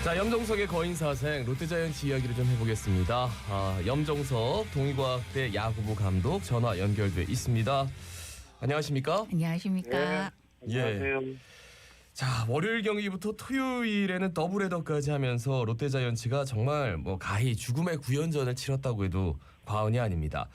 자, 염정석의 거인사생 롯데자이언츠 이야기를 좀 해보겠습니다. 염정석 동의과학대 야구부 감독 전화 연결돼 있습니다. 안녕하십니까? 안녕하십니까? 네, 안녕하세요. 자, 월요일 경기부터 토요일에는 더블헤더까지 하면서 롯데자이언츠가 정말 가히 죽음의 9연전을 치렀다고 해도 과언이 아닙니다.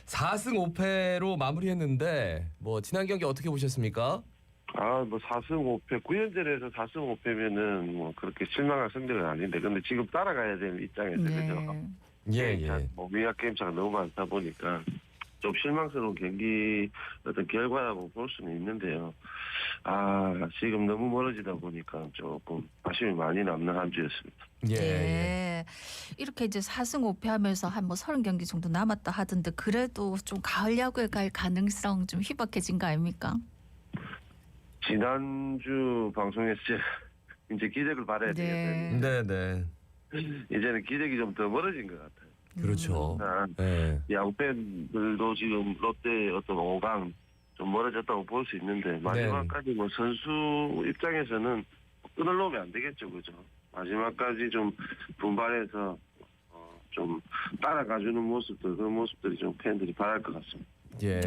4승 5패로 마무리했는데 지난 경기 어떻게 보셨습니까? 4승 5패, 9연전에서 4승 5패면은 그렇게 실망할 성적은 아닌데, 근데 지금 따라가야 되는 입장에서, 그죠? 예. 위압 게임차가 너무 많다 보니까, 좀 실망스러운 경기 어떤 결과라고 볼 수는 있는데요. 지금 너무 멀어지다 보니까 조금 아쉬움이 많이 남는 한 주였습니다. 예. 이렇게 이제 4승 5패 하면서 한 30경기 정도 남았다 하던데, 그래도 좀 가을 야구에 갈 가능성 좀 희박해진 거 아닙니까? 지난주 방송에서 이제 기적을 바라야 되겠네요. 네. 이제는 기적이 좀 더 멀어진 것 같아요. 그렇죠. 네. 야구 팬들도 지금 롯데 어떤 5강 좀 멀어졌다고 볼 수 있는데 마지막까지 선수 입장에서는 끈을 놓으면 안 되겠죠, 그죠? 마지막까지 좀 분발해서 좀 따라가주는 모습들, 그런 모습들이 좀 팬들이 바랄 것 같습니다. 예.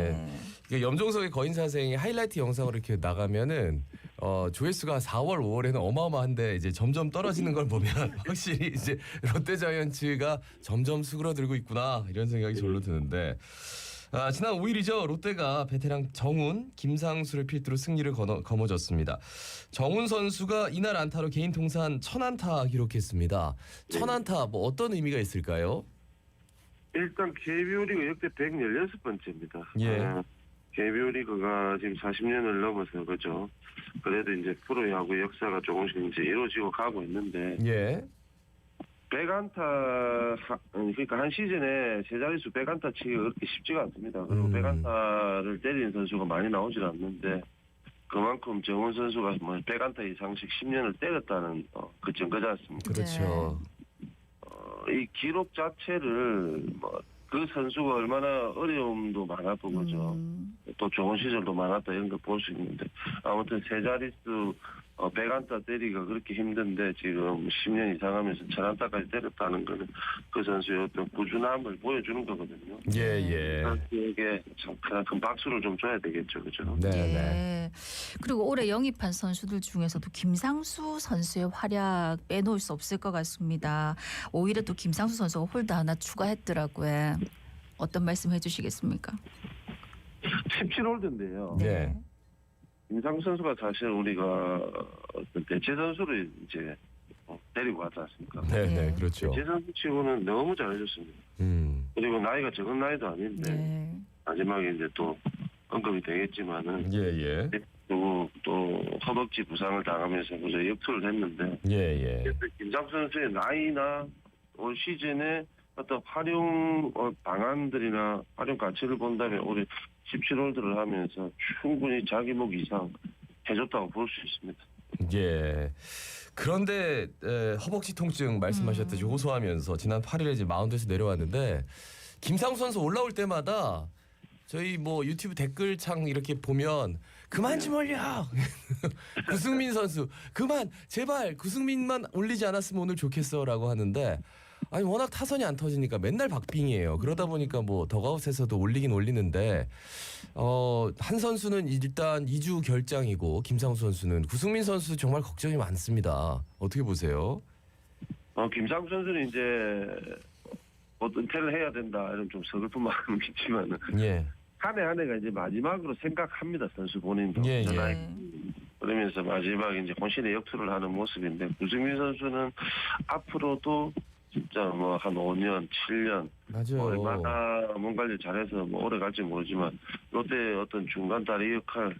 이게 염정석의 거인사생이 하이라이트 영상으로 이렇게 나가면은 조회수가 4월, 5월에는 어마어마한데 이제 점점 떨어지는 걸 보면 확실히 이제 롯데자이언츠가 점점 수그러들고 있구나 이런 생각이 절로 드는데 지난 5일이죠. 롯데가 베테랑 정훈, 김상수를 필두로 승리를 거머쥐었습니다. 정훈 선수가 이날 안타로 개인 통산 1000안타 기록했습니다. 1000안타 어떤 의미가 있을까요? 일단 KBO 리그 역대 116번째입니다. 예. KBO 리그가 지금 40년을 넘어서 그죠. 그래도 이제 프로야구 역사가 조금씩 이제 이루어지고 가고 있는데. 예. 100안타 그러니까 한 시즌에 세 자릿수 100안타 치기가 그렇게 쉽지가 않습니다. 그리고 100안타를 때리는 선수가 많이 나오질 않는데 그만큼 정훈 선수가 100안타 이상씩 10년을 때렸다는 그 증거지 않습니까? 그렇죠. 이 기록 자체를 그 선수가 얼마나 어려움도 많았고 그죠. 또 좋은 시절도 많았다 이런 거 볼 수 있는데 아무튼 세 자릿수 100안타 때리기가 그렇게 힘든데 지금 10년 이상 하면서 1000안타까지 때렸다는 거는 그 선수의 어떤 꾸준함을 보여주는 거거든요. 예. 그게 참 큰 박수를 좀 줘야 되겠죠, 그죠? 네. 그리고 올해 영입한 선수들 중에서도 김상수 선수의 활약 빼놓을 수 없을 것 같습니다. 오히려 또 김상수 선수가 홀드 하나 추가했더라고요. 어떤 말씀 해주시겠습니까? 17홀드인데요. 네. 김상수 선수가 사실 우리가 어떤 대체 선수를 이제 데리고 왔지 않습니까? 네, 그렇죠. 대체 선수 치고는 너무 잘해줬습니다. 그리고 나이가 적은 나이도 아닌데 마지막에 이제 또 언급이 되겠지만은 예. 또 허벅지 부상을 당하면서 그저 역투를 했는데 예. 김상수 선수의 나이나 올 시즌에 어떤 활용 방안들이나 활용 가치를 본다면 올해 17홀드를 하면서 충분히 자기 목 이상 해줬다고 볼 수 있습니다. 예. 그런데 허벅지 통증 말씀하셨듯이 호소하면서 지난 8일에 이제 마운드에서 내려왔는데 김상수 선수 올라올 때마다 저희 유튜브 댓글창 이렇게 보면 그만 좀 올려. 구승민 선수 그만 제발 구승민만 올리지 않았으면 오늘 좋겠어라고 하는데 아니 워낙 타선이 안 터지니까 맨날 박빙이에요. 그러다 보니까 더가웃에서도 올리긴 올리는데 한 선수는 일단 2주 결장이고 김상수 선수는 구승민 선수 정말 걱정이 많습니다. 어떻게 보세요? 김상수 선수는 이제 은퇴를 해야 된다 이런 좀 서글픈 마음이 있지만은 한 해가 이제 마지막으로 생각합니다. 선수 본인도. 예. 그러면서 마지막 이제 혼신의 역투를 하는 모습인데 구승민 선수는 앞으로도 진짜 한 5년, 7년 맞아요. 얼마나 몸 관리 잘해서 오래 갈지 모르지만 롯데의 어떤 중간 다리 역할,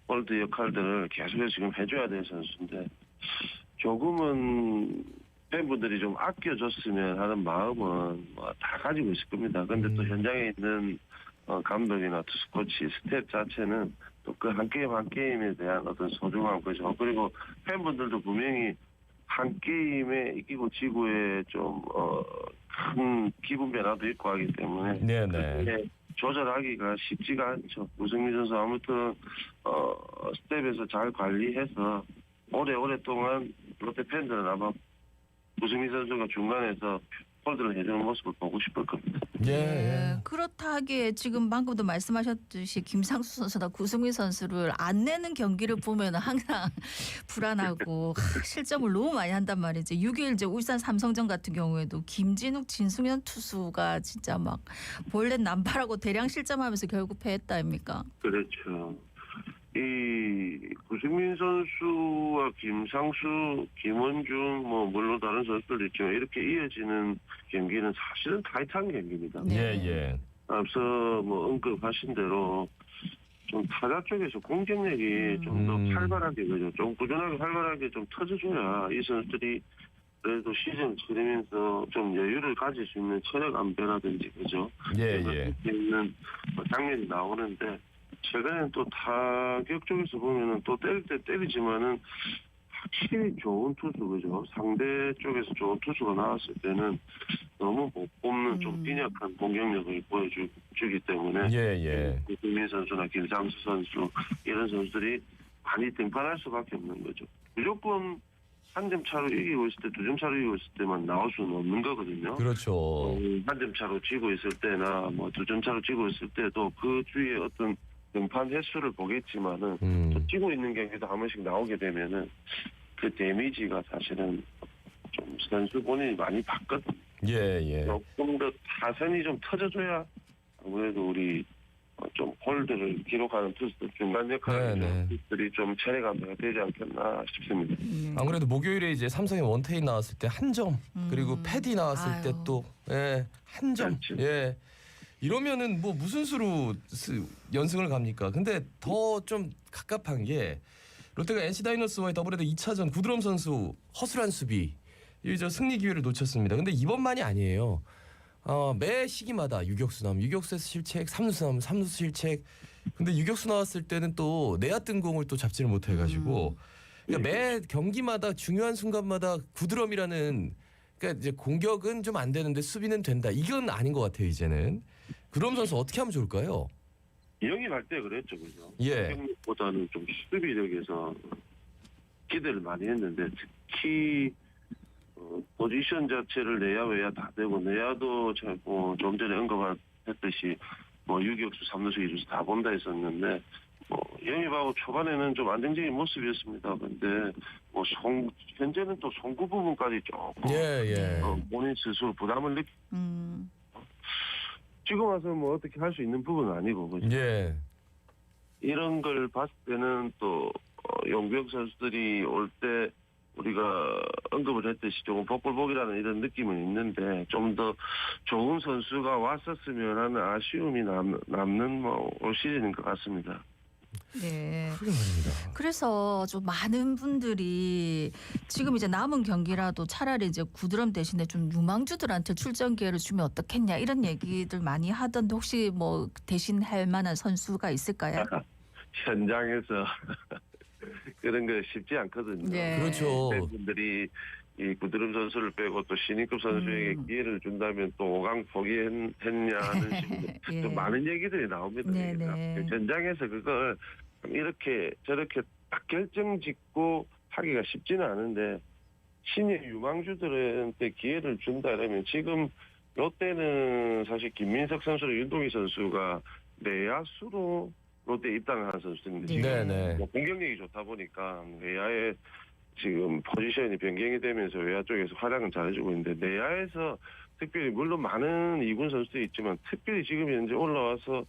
홀드 역할들을 계속해서 지금 해줘야 될 선수인데 조금은 팬분들이 좀 아껴줬으면 하는 마음은 다 가지고 있을 겁니다. 근데 또 현장에 있는 감독이나 투수 코치, 스텝 자체는 또 그 한 게임 한 게임에 대한 어떤 소중함 그죠. 그리고 팬분들도 분명히 한 게임에 이기고 지고에 좀 큰 기분 변화도 있고 하기 때문에 네네. 조절하기가 쉽지가 않죠. 우승민 선수 아무튼 스텝에서 잘 관리해서 오랫동안 롯데 팬들은 아마 구승민 선수가 중간에서 홀드를 해주는 모습을 보고 싶을 겁니다. 예. 그렇다 하기에 지금 방금도 말씀하셨듯이 김상수 선수나 구승민 선수를 안 내는 경기를 보면 항상 불안하고 실점을 너무 많이 한단 말이죠. 6일 이제 울산 삼성전 같은 경우에도 김진욱, 진승현 투수가 진짜 막 볼넷 남발하고 대량 실점하면서 결국 패했다 아닙니까? 그렇죠. 이 구승민 선수와 김상수, 김원중 뭐 물론 다른 선수들도 있지만 이렇게 이어지는 경기는 사실은 타이트한 경기입니다. 네. 예. 앞서 뭐 언급하신 대로 좀 타자 쪽에서 공격력이 좀 더 활발하게 그죠. 좀 꾸준하게 활발하게 좀 터져줘야 이 선수들이 그래도 시즌 치르면서 좀 여유를 가질 수 있는 체력 안배라든지 그죠. 예. 있는 장면이 나오는데. 최근에는 또 타격 쪽에서 보면은 또 때릴 때 때리지만은 확실히 좋은 투수 그죠. 상대 쪽에서 좋은 투수가 나왔을 때는 너무 못 뽑는 좀 빈약한 공격력을 보여주기 때문에 예. 구승민 선수나 김상수 선수 이런 선수들이 많이 등판할 수밖에 없는 거죠. 무조건 한 점 차로 이기고 있을 때, 2점 차로 이기고 있을 때만 나올 수는 없는 거거든요. 그렇죠. 한 점 차로 지고 있을 때나 뭐 2점 차로 지고 있을 때도 그 주위에 어떤 등판 횟수를 보겠지만은 또 뛰고 있는 경기도 한 번씩 나오게 되면은 그 데미지가 사실은 좀 선수 본인이 많이 받거든요. 예. 조금 더 타선이 좀 터져줘야 아무래도 우리 좀 홀드를 기록하는 투수들 중간 역할을 투수들이 좀 체력 안배가 되지 않겠나 싶습니다. 안 그래도 목요일에 이제 삼성의 원태인 나왔을 때 한 점, 그리고 패디 나왔을 때 또 한 점. 그렇죠. 예. 이러면은 뭐 무슨 수로 연승을 갑니까? 근데 더 좀 갑갑한 게 롯데가 NC 다이노스와의 더블헤더 2차전 구드럼 선수 허술한 수비 저 승리 기회를 놓쳤습니다. 근데 이번만이 아니에요. 매 시기마다 유격수 유격수에서 실책, 삼루수 실책. 근데 유격수 나왔을 때는 또 내야 뜬 공을 또 잡지를 못해가지고 그러니까 매 경기마다 중요한 순간마다 구드럼이라는 그러니까 이제 공격은 좀 안 되는데 수비는 된다. 이건 아닌 것 같아요 이제는. 구드럼 선수 어떻게 하면 좋을까요? 영입할 때 그랬죠, 그죠? 예. 공격보다는 좀 수비력에서 기대를 많이 했는데 특히 포지션 자체를 내야 외야 다 되고 내야도 좀 전에 언급했듯이 뭐 유격수, 삼루수, 이루수 다 본다 했었는데 뭐 영입하고 초반에는 좀 안정적인 모습이었습니다. 근데 뭐 현재는 또 송구 부분까지 조금 본인 스스로 부담을 지금 와서 뭐 어떻게 할 수 있는 부분은 아니고 그죠? 예. 이런 걸 봤을 때는 또 용병 선수들이 올 때 우리가 언급을 했듯이 조금 복불복이라는 이런 느낌은 있는데 좀 더 좋은 선수가 왔었으면 하는 아쉬움이 남는 올 시즌인 것 같습니다. 네. 그게 말입니다. 그래서 좀 많은 분들이 지금 이제 남은 경기라도 차라리 이제 구드럼 대신에 좀 유망주들한테 출전 기회를 주면 어떻겠냐 이런 얘기들 많이 하던데 혹시 뭐 대신할 만한 선수가 있을까요? 현장에서 그런 거 쉽지 않거든요. 네. 그렇죠. 팬분들이 이 구드럼 선수를 빼고 또 신인급 선수에게 기회를 준다면 또 5강 포기했냐 하는 식으로 좀 많은 얘기들이 나옵니다. 네네. 현장에서 그걸 이렇게 저렇게 딱 결정짓고 하기가 쉽지는 않은데 신예 유망주들한테 기회를 준다 이러면 지금 롯데는 사실 김민석 선수랑 윤동희 선수가 내야수로 롯데 입당을 한 선수인데 지금 뭐 공격력이 좋다 보니까 외야에 지금 포지션이 변경이 되면서 외야 쪽에서 활약은 잘해주고 있는데 내야에서 특별히 물론 많은 2군 선수도 있지만 특별히 지금 현재 올라와서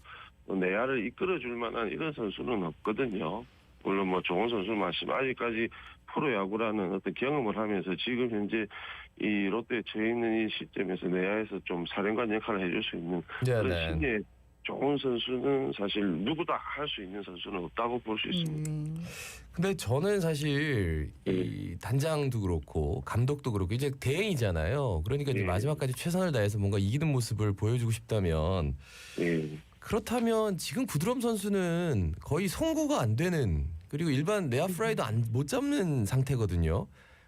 내야를 이끌어줄 만한 이런 선수는 없거든요. 물론 뭐 좋은 선수를 마시면 아직까지 프로야구라는 어떤 경험을 하면서 지금 현재 이 롯데에 처해 있는 이 시점에서 내야에서 좀 사령관 역할을 해줄 수 있는 그런 신예 좋은 선수는 사실 누구다 할 수 있는 선수는 없다고 볼 수 있습니다. 근데 저는 사실 이 단장도 그렇고 감독도 그렇고 이제 대행이잖아요. 그러니까 이제 마지막까지 최선을 다해서 뭔가 이기는 모습을 보여주고 싶다면 그렇다면 지금 구드럼 선수는 거의 송구가 안 되는 그리고 일반 내야 프라이도 못 잡는 상태거든요.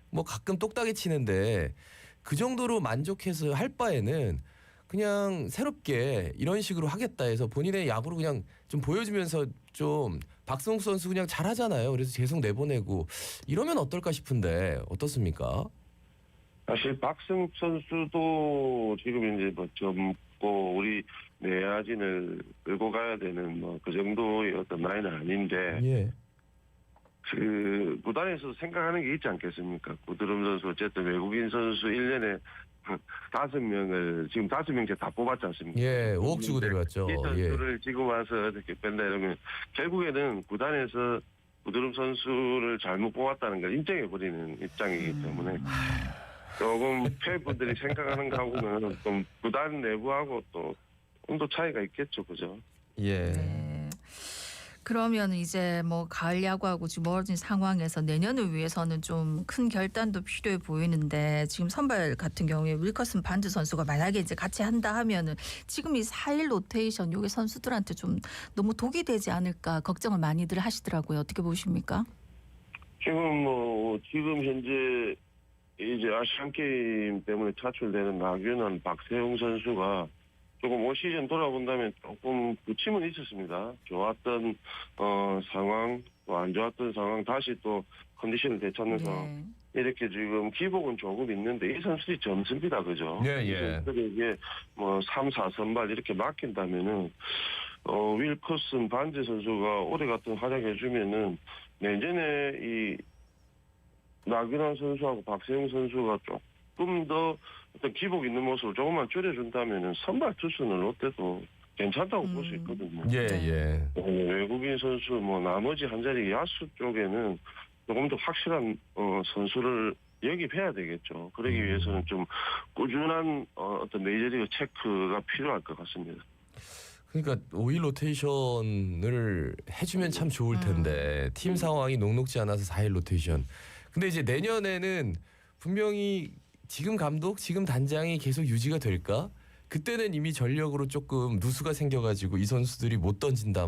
뭐 가끔 똑딱이 치는데 그 정도로 만족해서 할 바에는 그냥 새롭게 이런 식으로 하겠다 해서 본인의 야구를 그냥 좀 보여주면서 좀 박성욱 선수 그냥 잘하잖아요. 그래서 계속 내보내고 이러면 어떨까 싶은데 어떻습니까? 사실 박승욱 선수도 지금 이제 뭐 젊고 우리 내야진을 끌고 가야 되는 뭐 그 정도의 어떤 나이는 아닌데 예. 그 구단에서 생각하는 게 있지 않겠습니까? 구드름 선수 어쨌든 외국인 선수 1년에 5명을 지금 5명째 다 뽑았지 않습니까? 예, 5억 주고 데려왔죠. 이 예. 선수를 지고 와서 이렇게 뺀다 이러면 결국에는 구단에서 구드름 선수를 잘못 뽑았다는 걸 인정해버리는 입장이기 때문에 조금 팬분들이 생각하는 거하고는 좀 구단 내부하고 또 온도 차이가 있겠죠, 그죠? 예. 네. 그러면 이제 뭐 가을 야구하고 지금 멀어진 상황에서 내년을 위해서는 좀 큰 결단도 필요해 보이는데 지금 선발 같은 경우에 윌커슨 반드 선수가 만약에 이제 같이 한다 하면은 지금 이 4일 로테이션 요게 선수들한테 좀 너무 독이 되지 않을까 걱정을 많이들 하시더라고요. 어떻게 보십니까? 지금 현재 이제 아시안 게임 때문에 차출되는 나균환, 박세웅 선수가 조금 올 시즌 돌아본다면 조금 부침은 있었습니다. 좋았던 상황, 또 안 좋았던 상황 다시 또 컨디션을 되찾면서 네. 이렇게 지금 기복은 조금 있는데 이 선수들이 점수입니다, 그죠? 예, 예. 이 선수들에게 3, 4선발 이렇게 맡긴다면은 윌커슨 반지 선수가 올해 같은 활약해주면은 내년에 이 나균환 선수하고 박세웅 선수가 조금 더 어떤 기복 있는 모습을 조금만 줄여준다면은 선발 투수는 롯데도 괜찮다고 볼 수 있거든요. 예, 예. 외국인 선수 나머지 한 자리 야수 쪽에는 조금 더 확실한 선수를 영입해야 되겠죠. 그러기 위해서는 좀 꾸준한 어떤 메이저리그 체크가 필요할 것 같습니다. 그러니까 5일 로테이션을 해주면 참 좋을 텐데 팀 상황이 녹록지 않아서 4일 로테이션. 근데 이제 내년에는 분명히 지금 감독, 지금 단장이 계속 유지가 될까? 그때는 이미 전력으로 조금 누수가 생겨가지고 이 선수들이 못 던진다,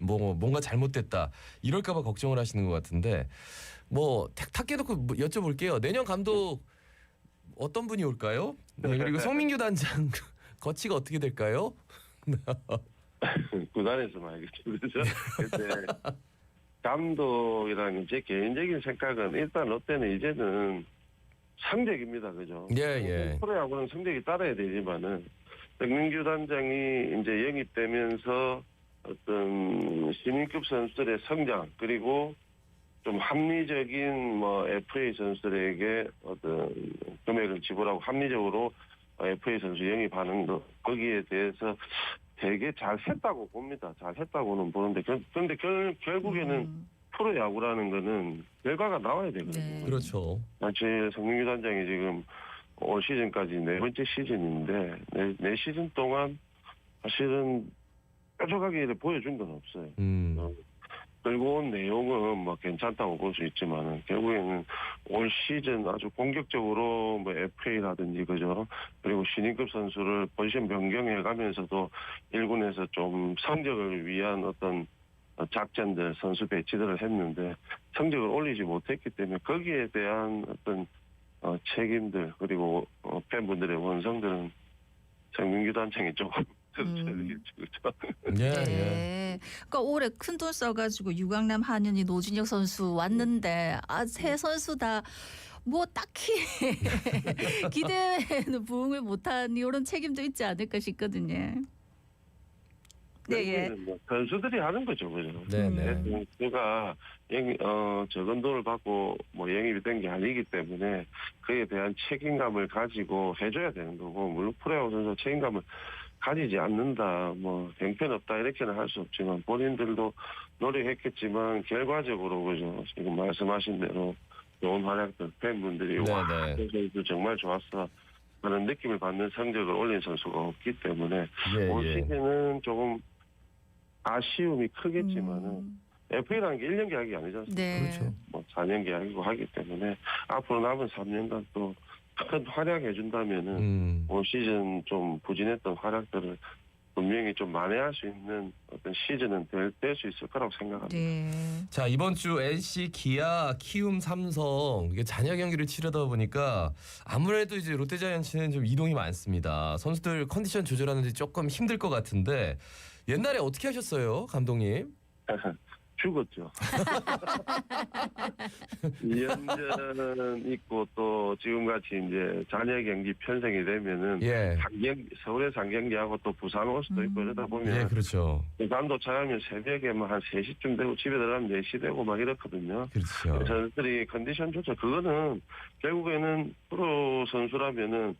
뭔가 잘못됐다 이럴까봐 걱정을 하시는 것 같은데 탁 깨놓고 여쭤볼게요. 내년 감독 어떤 분이 올까요? 네, 그리고 송민규 단장 거치가 어떻게 될까요? 구단에서 말이겠죠. 그렇죠? 근데 감독이라는 제 개인적인 생각은 일단 롯데는 이제는 성적입니다. 그죠? 예, 예. 프로야구는 성적이 따라야 되지만은 정민규 단장이 이제 영입되면서 어떤 신인급 선수들의 성장 그리고 좀 합리적인 FA 선수들에게 어떤 금액을 지불하고 합리적으로 FA 선수 영입하는 것 거기에 대해서 되게 잘 했다고 봅니다. 잘 했다고는 보는데 그런데 결국에는 프로야구라는 거는 결과가 나와야 되거든요. 네. 그렇죠. 제 성민규 단장이 지금 올 시즌까지 4번째 시즌인데 네 시즌 동안 사실은 뾰족하게 보여준 건 없어요. 끌고 온 내용은 괜찮다고 볼 수 있지만 결국에는 올 시즌 아주 공격적으로 FA라든지 그죠. 그리고 신인급 선수를 포지션 변경해 가면서도 1군에서 좀 성적을 위한 어떤 작전들 선수 배치들을 했는데 성적을 올리지 못했기 때문에 거기에 대한 어떤 책임들 그리고 팬분들의 원성들은 정민규 단장이 조금 그렇죠. 예, 예. 네. 그러니까 올해 큰 돈 써가지고 유강남 한현희 노진혁 선수 왔는데 세 선수 다 딱히 기대에는 부응을 못한 이런 책임도 있지 않을까 싶거든요. 네, 예. 선수들이 하는 거죠, 그죠? 네네. 그가 적은 돈을 받고 영입이 된 게 아니기 때문에 그에 대한 책임감을 가지고 해줘야 되는 거고 물론 프로야구 선수 책임감을 가지지 않는다, 형편없다 이렇게는 할 수 없지만 본인들도 노력했겠지만 결과적으로 그죠? 지금 말씀하신 대로 좋은 활약들 팬분들이 와, 그 선수 정말 좋았어 하는 느낌을 받는 성적을 올린 선수가 없기 때문에 올 시즌은 조금 아쉬움이 크겠지만은 FA라는 게 1년 계약이 아니지 않습니까? 네. 그렇죠. 4년 계약이고 하기 때문에 앞으로 남은 3년간 또 큰 활약해 준다면은 올 시즌 좀 부진했던 활약들을 또 분명히 좀 만회할 수 있는 어떤 시즌은 될 수 있을 거라고 생각합니다. 네. 자, 이번 주 NC, 기아, 키움, 삼성 이게 잔여 경기를 치르다 보니까 아무래도 이제 롯데자이언츠는 좀 이동이 많습니다. 선수들 컨디션 조절하는데 조금 힘들 것 같은데 옛날에 어떻게 하셨어요, 감독님? 죽었죠. 2년전 있고 또 지금같이 이제 잔여 경기 편성이 되면은 예. 서울에서 한 경기하고 또 부산 올 수도 있고 이러다 보면 예, 그렇죠. 부산 도착하면 새벽에 뭐 한 3시쯤 되고 집에 들어가면 4시 되고 막 이렇거든요. 그렇죠. 선수들이 컨디션 조절 그거는 결국에는 프로 선수라면은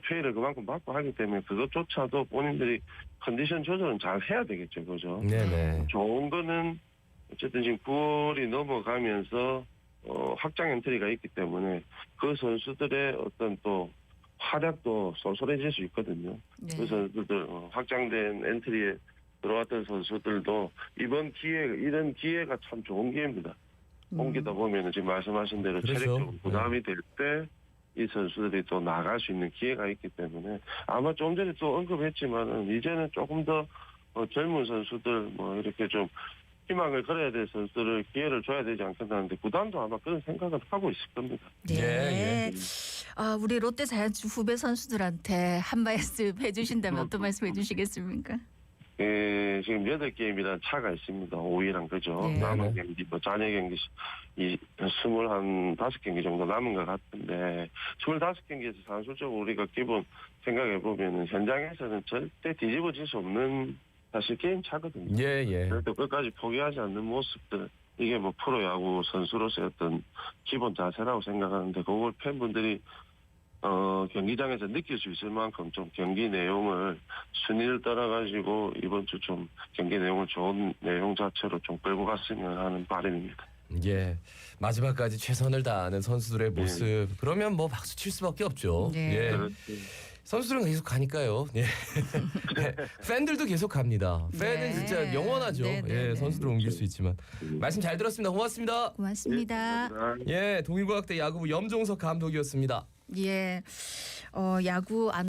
페이를 그만큼 받고 하기 때문에 그것조차도 본인들이 컨디션 조절은 잘 해야 되겠죠, 그죠? 네네. 좋은 거는 어쨌든 지금 9월이 넘어가면서 확장 엔트리가 있기 때문에 그 선수들의 어떤 또 활약도 쏠쏠해질 수 있거든요. 네. 그 선수들 확장된 엔트리에 들어왔던 선수들도 이런 기회가 참 좋은 기회입니다. 옮기다 보면은 지금 말씀하신 대로 그렇죠. 체력적으로 부담이 될 때 이 선수들이 또 나갈 수 있는 기회가 있기 때문에 아마 좀 전에 또 언급했지만은 이제는 조금 더 젊은 선수들 뭐 이렇게 좀 희망을 걸어야 될 선수를 기회를 줘야 되지 않겠나는데 구단도 아마 그런 생각을 하고 있을 겁니다. 네. 예, 예. 아, 우리 롯데 자이언츠 후배 선수들한테 한 말씀 해주신다면 어떤 말씀 해주시겠습니까? 예, 지금 8게임이라는 차가 있습니다. 5위랑 그죠? 네. 남은 경기, 잔여 경기, 25경기 정도 남은 것 같은데, 25경기에서 산술적으로 우리가 기본 생각해보면은 현장에서는 절대 뒤집어질 수 없는 사실 게임 차거든요. 예, 예. 그래도 끝까지 포기하지 않는 모습들, 이게 뭐 프로야구 선수로서의 어떤 기본 자세라고 생각하는데, 그걸 팬분들이 경기장에서 느낄 수 있을 만큼 좀 경기 내용을 순위를 따라가지고 이번 주 좀 경기 내용을 좋은 내용 자체로 좀 끌고 갔으면 하는 바람입니다. 예. 마지막까지 최선을 다하는 선수들의 모습. 그러면 뭐 박수 칠 수밖에 없죠. 네. 예. 그렇지. 선수들은 계속 가니까요. 예. 팬들도 계속 갑니다. 팬은 네. 진짜 영원하죠. 네, 네, 예, 네. 선수들 옮길 수 있지만. 말씀 잘 들었습니다. 고맙습니다. 고맙습니다. 예, 동일고학대 야구부 염종석 감독이었습니다. 예. 야구 안